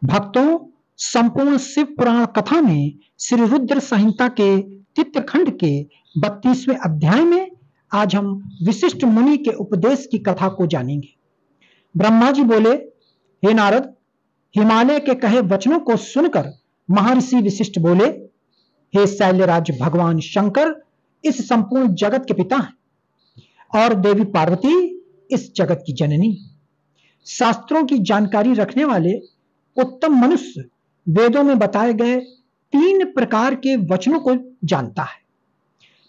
भक्तों, संपूर्ण शिव पुराण कथा में श्री रुद्र संहिता के चित्रखंड के 32वें अध्याय में आज हम विशिष्ट मुनि के उपदेश की कथा को जानेंगे। ब्रह्मा जी बोले, हे नारद, हिमालय के कहे वचनों को सुनकर महर्षि वशिष्ठ बोले, हे शैलराज, भगवान शंकर इस संपूर्ण जगत के पिता हैं और देवी पार्वती इस जगत की जननी। शास्त्रों की जानकारी रखने वाले उत्तम मनुष्य वेदों में बताए गए 3 प्रकार के वचनों को जानता है।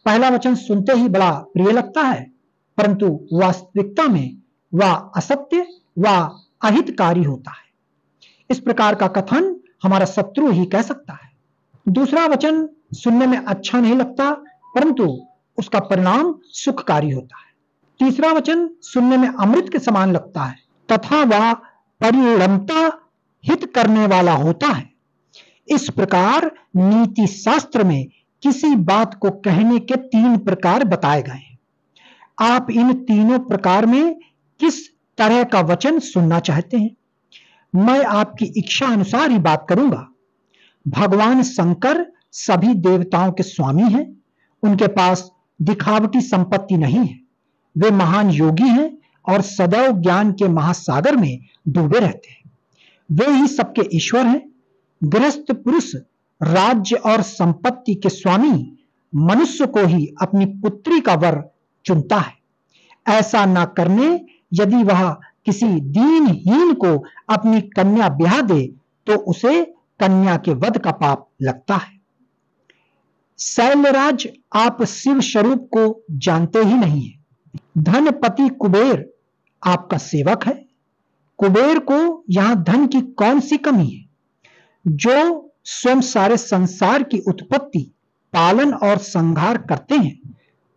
पहला वचन सुनते ही बड़ा प्रिय लगता है, परंतु वास्तविकता में वह असत्य व अहितकारी होता है। इस प्रकार का कथन हमारा शत्रु ही कह सकता है। दूसरा वचन सुनने में अच्छा नहीं लगता, परंतु उसका परिणाम सुखकारी होता है। तीसरा वचन सुनने में अमृत के समान लगता है तथा वह परिणमता हित करने वाला होता है। इस प्रकार नीति शास्त्र में किसी बात को कहने के 3 प्रकार बताए गए हैं। आप इन तीनों प्रकार में किस तरह का वचन सुनना चाहते हैं? मैं आपकी इच्छा अनुसार ही बात करूंगा। भगवान शंकर सभी देवताओं के स्वामी हैं। उनके पास दिखावटी संपत्ति नहीं है। वे महान योगी हैं और सदैव ज्ञान के महासागर में डूबे रहते हैं। वे ही सबके ईश्वर हैं। गृहस्थ पुरुष राज्य और संपत्ति के स्वामी मनुष्य को ही अपनी पुत्री का वर चुनता है। ऐसा न करने यदि वह किसी दीनहीन को अपनी कन्या ब्याह दे तो उसे कन्या के वध का पाप लगता है। शैलराज, आप शिव स्वरूप को जानते ही नहीं है। धनपति कुबेर आपका सेवक है। कुबेर को यहां धन की कौन सी कमी है? जो स्वयं सारे संसार की उत्पत्ति, पालन और संहार करते हैं,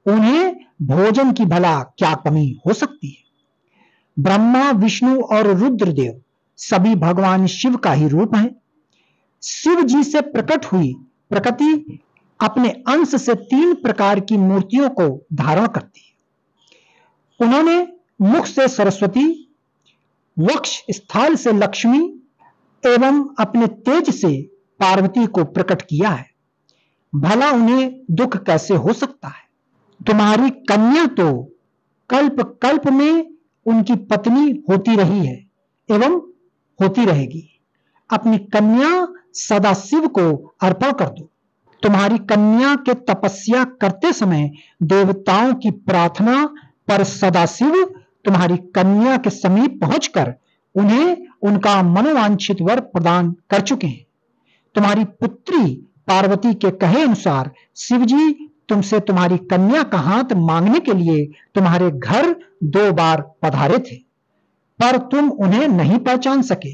उन्हें भोजन की भला क्या कमी हो सकती है? ब्रह्मा, विष्णु और रुद्रदेव सभी भगवान शिव का ही रूप हैं। शिव जी से प्रकट हुई प्रकृति अपने अंश से 3 प्रकार की मूर्तियों को धारण करती है। उन्होंने मुख से सरस्वती, वक्ष स्थल से लक्ष्मी एवं अपने तेज से पार्वती को प्रकट किया है। भला उन्हें दुख कैसे हो सकता है? तुम्हारी कन्या तो कल्प कल्प में उनकी पत्नी होती रही है एवं होती रहेगी। अपनी कन्या सदा शिव को अर्पण कर दो। तुम्हारी कन्या के तपस्या करते समय देवताओं की प्रार्थना पर सदाशिव तुम्हारी कन्या के समीप पहुंचकर उन्हें उनका मनोवांछित वर प्रदान कर चुके हैं। तुम्हारी पुत्री पार्वती के कहे अनुसार शिवजी तुमसे तुम्हारी कन्या का हाथ मांगने के लिए तुम्हारे घर 2 बार पधारे थे, पर तुम उन्हें नहीं पहचान सके।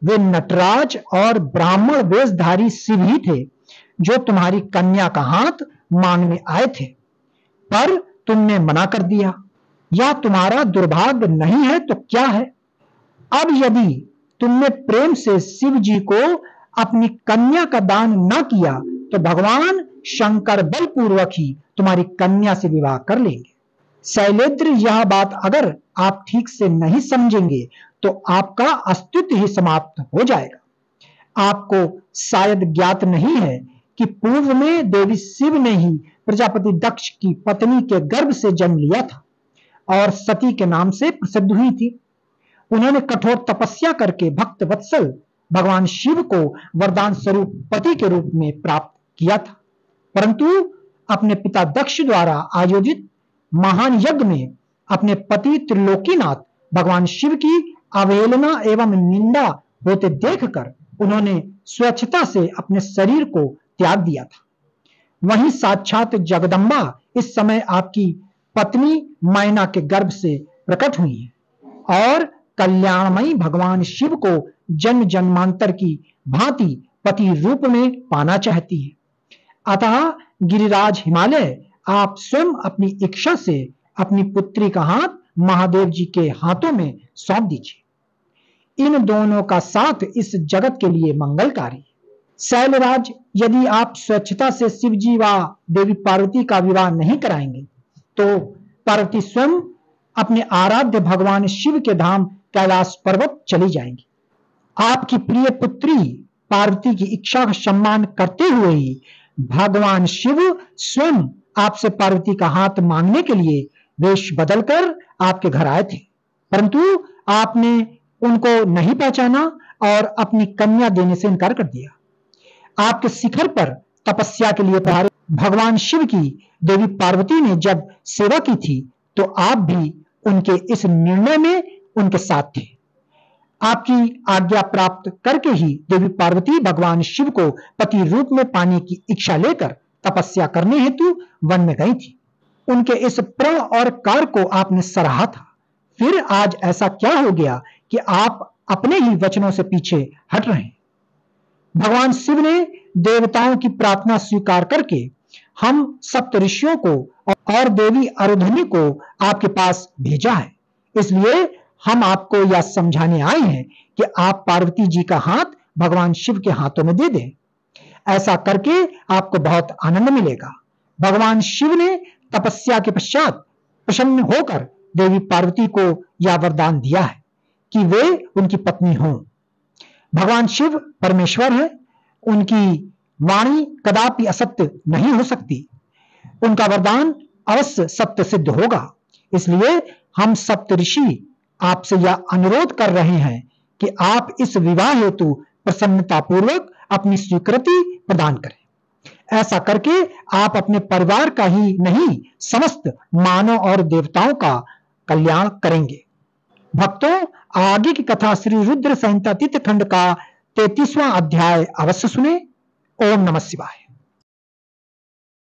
वे नटराज और ब्राह्मण वेशधारी शिव ही थे जो तुम्हारी कन्या का हाथ मांगने आए थे, पर तुमने मना कर दिया। या तुम्हारा दुर्भाग्य नहीं है तो क्या है? अब यदि तुमने प्रेम से शिव जी को अपनी कन्या का दान न किया तो भगवान शंकर बलपूर्वक ही तुम्हारी कन्या से विवाह कर लेंगे। शैलेंद्र, यह बात अगर आप ठीक से नहीं समझेंगे तो आपका अस्तित्व ही समाप्त हो जाएगा। आपको शायद ज्ञात नहीं है कि पूर्व में देवी शिव ने ही प्रजापति दक्ष की पत्नी के गर्भ से जन्म लिया था और सती के नाम से प्रसिद्ध हुई थी। उन्होंने कठोर तपस्या करके भक्त वत्सल भगवान शिव को वरदान स्वरूप पति के रूप में प्राप्त किया था, परंतु अपने पिता दक्ष द्वारा आयोजित महान यज्ञ में अपने पति त्रिलोकीनाथ भगवान शिव की अवहेलना एवं निंदा होते देखकर उन्होंने स्वेच्छता से अपने शरीर को त्याग दिया था। वहीं साक्षात जगदम्बा इस समय आपकी पत्नी मैना के गर्भ से प्रकट हुई है और कल्याणमयी भगवान शिव को जन्म जन्मांतर की भांति पति रूप में पाना चाहती है। अतः गिरिराज हिमालय, आप स्वयं अपनी इच्छा से अपनी पुत्री का हाथ महादेव जी के हाथों में सौंप दीजिए। इन दोनों का साथ इस जगत के लिए मंगलकारी है। शैलराज, यदि आप स्वेच्छता से शिव जी व देवी पार्वती का विवाह नहीं कराएंगे तो पार्वती स्वयं अपने आराध्य भगवान शिव के धाम कैलाश पर्वत चली जाएंगी। आपकी प्रिय पुत्री पार्वती की इच्छा का सम्मान करते हुए ही भगवान शिव स्वयं आपसे पार्वती का हाथ मांगने के लिए वेश बदलकर आपके घर आए थे, परंतु आपने उनको नहीं पहचाना और अपनी कन्या देने से इनकार कर दिया। आपके शिखर पर तपस्या के लिए पधारे भगवान शिव की देवी पार्वती ने जब सेवा की थी तो आप भी उनके इस निर्णय में उनके साथ थे। आपकी आज्ञा प्राप्त करके ही देवी पार्वती भगवान शिव को पति रूप में पाने की इच्छा लेकर तपस्या करने हेतु वन में गई थी। उनके इस प्रण और कार्य को आपने सराहा था, फिर आज ऐसा क्या हो गया कि आप अपने ही वचनों से पीछे हट रहे हैं? भगवान शिव ने देवताओं की प्रार्थना स्वीकार करके हम सप्त ऋषियों को और देवी अरुधनी को आपके पास भेजा है, इसलिए हम आपको यह समझाने आए हैं कि आप पार्वती जी का हाथ भगवान शिव के हाथों में दे दें। ऐसा करके आपको बहुत आनंद मिलेगा। भगवान शिव ने तपस्या के पश्चात प्रसन्न होकर देवी पार्वती को यह वरदान दिया है कि वे उनकी पत्नी हों। भगवान शिव परमेश्वर है, उनकी वाणी कदापि असत्य नहीं हो सकती, उनका वरदान अवश्य सत्य सिद्ध होगा। इसलिए हम सप्त ऋषि आपसे यह अनुरोध कर रहे हैं कि आप इस विवाह हेतु प्रसन्नतापूर्वक अपनी स्वीकृति प्रदान करें। ऐसा करके आप अपने परिवार का ही नहीं समस्त मानव और देवताओं का कल्याण करेंगे। भक्तों, आगे की कथा श्री रुद्र संहिता तीर्थ खंड का 33वां अध्याय अवश्य सुने। ओम नमः शिवाय।